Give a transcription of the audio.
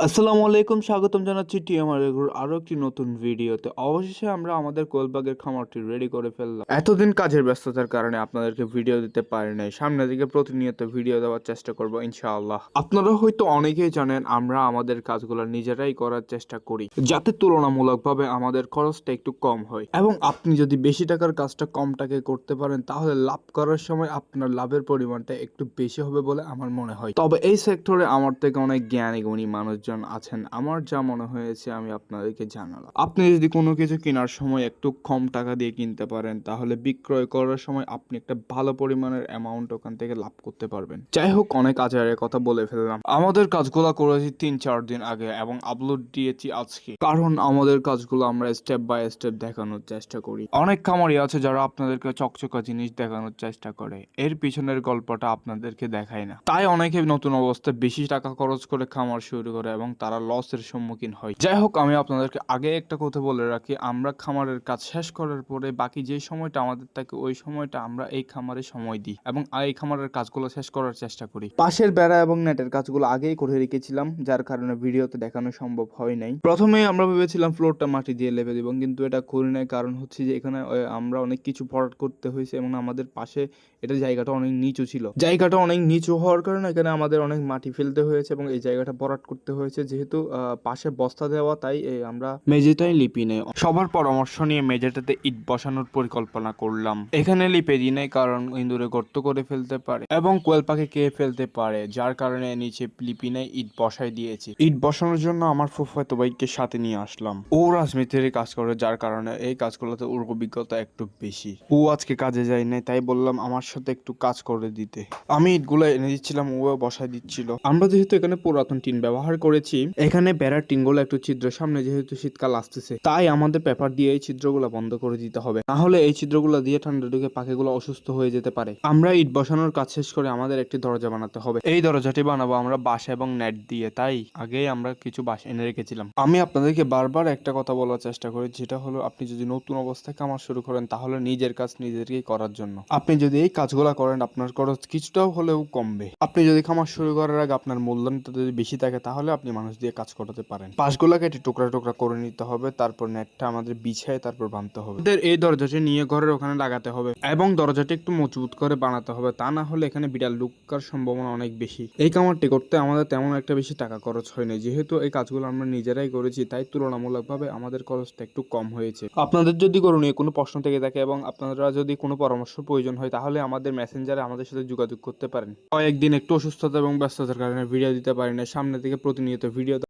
আসসালামু আলাইকুম, স্বাগতম জানাচ্ছি টিএমআর এর আরো একটি নতুন ভিডিওতে। অবশেষে আমরা আমাদের কোলবাগের খামারটি রেডি করে ফেললাম। এতদিন কাজের ব্যস্ততার কারণে আপনাদেরকে ভিডিও দিতে পারি নাই। সামনের দিকে প্রতিনিয়ত ভিডিও দেওয়ার চেষ্টা করব ইনশাআল্লাহ। আপনারা হয়তো অনেকেই জানেন আমরা আমাদের কাজগুলো নিজেরাই করার চেষ্টা করি, যাতে তুলনামূলকভাবে আমাদের খরচটা একটু কম হয়। এবং আপনি যদি বেশি টাকার কাজটা কম টাকায় করতে পারেন, তাহলে লাভ করার সময় আপনার লাভের পরিমাণটা একটু বেশি হবে বলে আমার মনে হয়। তবে এই সেক্টরে আমার থেকে অনেক জ্ঞানী গুণী মানুষজন আছেন। আমার যা মনে হয়েছে আমি আপনাদেরকে জানালাম। আপনি যদি কোনো কিছু কেনার সময় একটু কম টাকা দিয়ে কিনতে পারেন, তাহলে বিক্রয় করার সময় আপনি একটা ভালো পরিমাণের অ্যামাউন্ট ওখান থেকে লাভ করতে পারবেন। যাই হোক, অনেক আচারের কথা বলে ফেললাম। আমাদের কাজগুলো করেছি 3-4 দিন আগে এবং আপলোড দিয়েছি আজকে, কারণ আমাদের কাজগুলো আমরা স্টেপ বাই স্টেপ দেখানোর চেষ্টা করি। অনেক খামারি আছে যারা আপনাদেরকে চকচকা জিনিস দেখানোর চেষ্টা করে, এর পিছনের গল্পটা আপনাদেরকে দেখায় না। তাই অনেকে নতুন অবস্থায় বেশি টাকা খরচ করে খামার শুরু করে এবং তারা লসের সম্মুখীন হয়। যাই হোক, আমি আপনাদেরকে আগে একটা কথা বলে রাখি, আমরা খামারের কাজ শেষ করার পরে বাকি যে সময়টা আমাদের থাকে ওই সময়টা আমরা এই খামারে সময় দিই এবং এই খামারের কাজগুলো শেষ করার চেষ্টা করি। পাশের বেড়া এবং নেটের কাজগুলো আগেই করে রেখেছিলাম, যার কারণে ভিডিওতে দেখানো সম্ভব হয় নাই। প্রথমে আমরা ভেবেছিলাম ফ্লোরটা মাটি দিয়ে লেপে দিব, কিন্তু এটা করি নাই। কারণ হচ্ছে যে এখানে আমরা অনেক কিছু ভরাট করতে হয়েছে এবং আমাদের পাশে এটা জায়গাটা অনেক নিচু ছিল। জায়গাটা অনেক নিচু হওয়ার কারণে এখানে আমাদের অনেক মাটি ফেলতে হয়েছে এবং এই জায়গাটা ভরাট করতে হয়েছে। যেহেতু পাশে বস্তা দেওয়া, তাই আমরা মেঝেটাই লিপি নেই। সবার পরামর্শ নিয়ে মেঝেটাতে ইট বসানোর পরিকল্পনা করলাম। এখানে লিপে দিই নাই, কারণ ইঁদুরে গর্ত করে ফেলতে পারে এবং কোয়েল পাখি খেয়ে ফেলতে পারে, যার কারণে নিচে লিপি নেই, ইট বসাই দিয়েছি। ইট বসানোর জন্য আমার ফুফাতো ভাইকে সাথে নিয়ে আসলাম। ও রাজমিস্ত্রির কাজ করে, যার কারণে এই কাজগুলোতে ওর অভিজ্ঞতা একটু বেশি। ও আজকে কাজে যায় নাই, তাই বললাম আমার সাথে একটু কাজ করে দিতে। আমি ইটগুলো এনে দিচ্ছিলাম, ও বসাই দিচ্ছিল। আমরা যেহেতু এখানে পুরাতন টিন ব্যবহার করেছি, এখানে বেড়ার টিনগুলো একটু ছিদ্র, সামনে যেহেতু শীতকাল আসতেছে, তাই আমাদের পেপার দিয়ে এই ছিদ্রগুলো বন্ধ করে দিতে হবে, না হলে এই ছিদ্রগুলো দিয়ে ঠান্ডা ঢুকে পাখিগুলো অসুস্থ হয়ে যেতে পারে। আমরা ইট বসানোর কাজ শেষ করে আমাদের একটি দরজা বানাতে হবে। এই দরজাটি বানাবো আমরা বাঁশ এবং নেট দিয়ে, তাই আগেই আমরা কিছু বাঁশ এনে রেখেছিলাম। আমি আপনাদেরকে বারবার একটা কথা বলার চেষ্টা করি, যেটা হলো আপনি যদি নতুন অবস্থায় কামার শুরু করেন, তাহলে নিজের কাজ নিজেদেরকেই করার জন্য। আপনি যদি এই কাজগুলো করেন, আপনার খরচ কিছুটাও হলেও কমবে। আপনি যদি খামার শুরু করার আগে আপনার মূলধনটা যদি বেশি থাকে, তাহলে আপনি মানুষ দিয়ে কাজ করাতে পারেন। বাঁশগুলা কেটে টুকরা টুকরা করে নিতে হবে, তারপর নেটটা আমাদের বিছায় তারপর বাঁধতে হবে। আমাদের এই দরজাটি নিয়ে ঘরের ওখানে লাগাতে হবে এবং দরজাটি একটু মজবুত করে বানাতে হবে, তা না হলে এখানে বিড়াল ঢুকার সম্ভাবনা অনেক বেশি। এই কামারটি করতে আমাদের তেমন একটা বেশি টাকা খরচ হয়নি, যেহেতু এই কাজগুলো আমরা নিজেরাই করেছি, তাই তুলনামূলকভাবে আমাদের খরচটা একটু কম হয়েছে। আপনাদের যদি করণীয় কোনো প্রশ্ন থেকে থাকে এবং আপনারা যদি কোনো পরামর্শ প্রয়োজন হয়, তাহলে আমাদের মেসেঞ্জারে আমাদের সাথে যোগাযোগ করতে পারেন। কয়েকদিন একটু অসুস্থতা এবং ব্যস্ততার কারণে ভিডিও দিতে পারি না, সামনে থেকে প্রতিনিয়ত ভিডিও